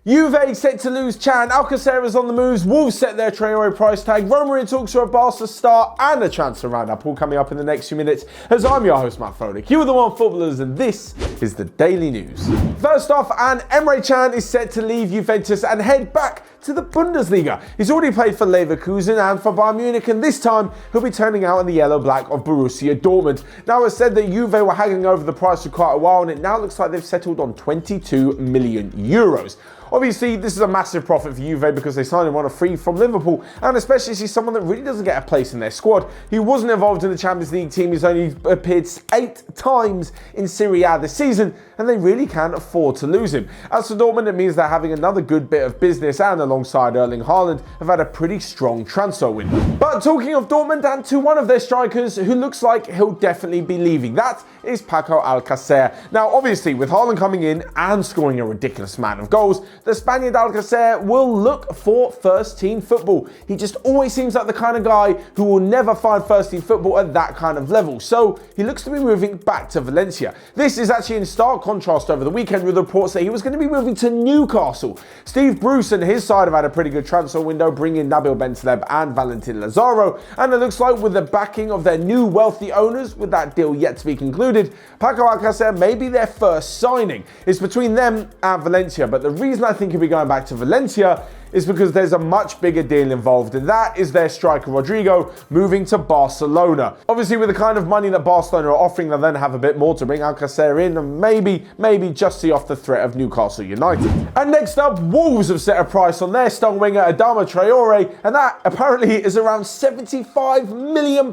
Juve set to lose Chan, Alcacer is on the moves, Wolves set their Traore price tag, Roma in talks for a Barca star, and a transfer roundup all coming up in the next few minutes, as I'm your host Matt Froelich. You are the Onefootballers, and this is the Daily News. First off, and Emre Can is set to leave Juventus and head back to the Bundesliga. He's already played for Leverkusen and for Bayern Munich, and this time he'll be turning out in the yellow-black of Borussia Dortmund. Now, it's said that Juve were haggling over the price for quite a while, and it now looks like they've settled on 22 million euros. Obviously, this is a massive profit for Juve because they signed him on a free from Liverpool, and especially he's someone that really doesn't get a place in their squad. He wasn't involved in the Champions League team. He's only appeared 8 times in Serie A this season, and they really can't afford to lose him. As for Dortmund, it means they're having another good bit of business, and alongside Erling Haaland, have had a pretty strong transfer window. But talking of Dortmund, and to one of their strikers who looks like he'll definitely be leaving, that is Paco Alcacer. Now, obviously, with Haaland coming in and scoring a ridiculous amount of goals, the Spaniard Alcacer will look for first-team football. He just always seems like the kind of guy who will never find first-team football at that kind of level. So he looks to be moving back to Valencia. This is actually in stark contrast over the weekend with reports that he was going to be moving to Newcastle. Steve Bruce and his side have had a pretty good transfer window, bringing Nabil Bentaleb and Valentin Lazaro. And it looks like with the backing of their new wealthy owners, with that deal yet to be concluded, Paco Alcacer may be their first signing. It's between them and Valencia, but the reason I think he'll be going back to Valencia is because there's a much bigger deal involved, and that is their striker Rodrigo moving to Barcelona. Obviously, with the kind of money that Barcelona are offering, they'll then have a bit more to bring Alcacer in and maybe just see off the threat of Newcastle United. And next up, Wolves have set a price on their star winger Adama Traore, and that apparently is around £75 million.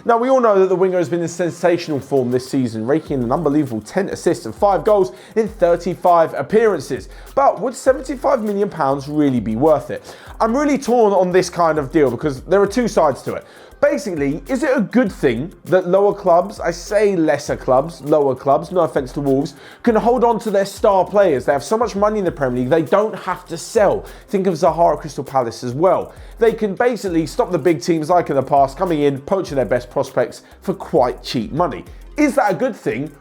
Now, we all know that the winger has been in sensational form this season, raking in an unbelievable 10 assists and 5 goals in 35 appearances. But would £75 million really be worth it? I'm really torn on this kind of deal because there are two sides to it. Basically, is it a good thing that lower clubs, I say lesser clubs, lower clubs, no offence to Wolves, can hold on to their star players? They have so much money in the Premier League, they don't have to sell. Think of Zaha at Crystal Palace as well. They can basically stop the big teams like in the past coming in, poaching their best prospects for quite cheap money. Is that a good thing?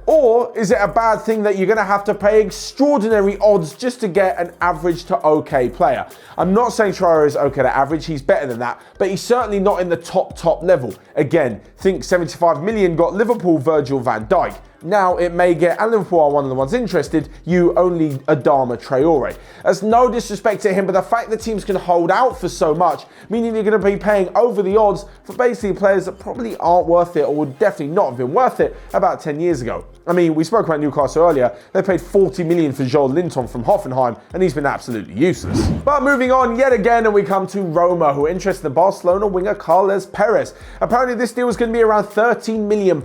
Or is it a bad thing that you're going to have to pay extraordinary odds just to get an average to okay player? I'm not saying Traore is okay to average, he's better than that, but he's certainly not in the top level. Again, think 75 million got Liverpool Virgil van Dijk. Now it may get, and Liverpool are one of the ones interested, you only Adama Traore. There's no disrespect to him, but the fact that teams can hold out for so much, meaning you're going to be paying over the odds for basically players that probably aren't worth it or would definitely not have been worth it about 10 years ago. I mean, we spoke about Newcastle earlier. They paid 40 million for Joel Linton from Hoffenheim, and he's been absolutely useless. But moving on yet again, and we come to Roma, who are interested in the Barcelona winger Carles Perez. Apparently this deal is going to be around £13 million,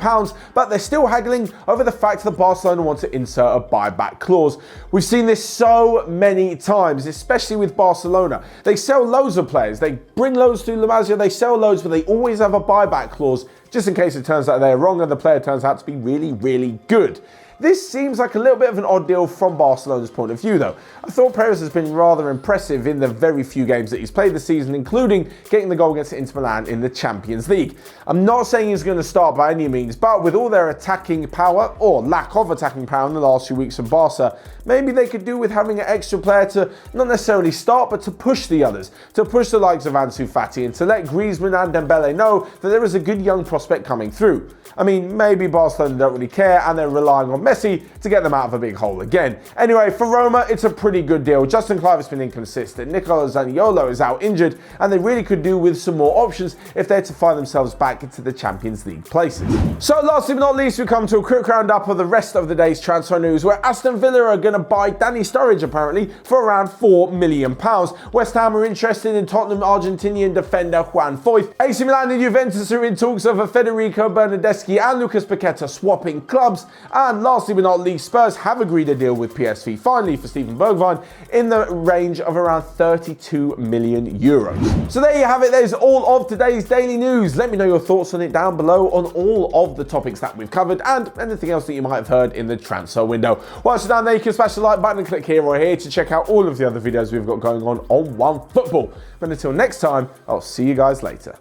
but they're still haggling over the fact that Barcelona want to insert a buyback clause. We've seen this so many times, especially with Barcelona. They sell loads of players. They bring loads to La Masia, they sell loads, but they always have a buyback clause just in case it turns out they're wrong and the player turns out to be really, really good. This seems like a little bit of an odd deal from Barcelona's point of view, though. I thought Perez has been rather impressive in the very few games that he's played this season, including getting the goal against Inter Milan in the Champions League. I'm not saying he's going to start by any means, but with all their attacking power, or lack of attacking power in the last few weeks of Barca, maybe they could do with having an extra player to not necessarily start, but to push the others, to push the likes of Ansu Fati, and to let Griezmann and Dembele know that there is a good young prospect coming through. I mean, maybe Barcelona don't really care, and they're relying on Messi to get them out of a big hole again. Anyway, for Roma, it's a pretty good deal. Justin Clive has been inconsistent. Nicola Zaniolo is out injured, and they really could do with some more options if they're to find themselves back into the Champions League places. So lastly but not least, we come to a quick roundup of the rest of the day's transfer news, where Aston Villa are going to buy Danny Sturridge, apparently, for around £4 million. West Ham are interested in Tottenham Argentinian defender Juan Foyth. AC Milan and Juventus are in talks over Federico Bernardeschi and Lucas Paqueta swapping clubs. And lastly but not least, Spurs have agreed a deal with PSV finally for Steven Bergwijn in the range of around €32 million. So there you have it. There's all of today's daily news. Let me know your thoughts on it down below on all of the topics that we've covered and anything else that you might have heard in the transfer window. Once you're down there, you can smash the like button and click here or here to check out all of the other videos we've got going on Onefootball. But until next time, I'll see you guys later.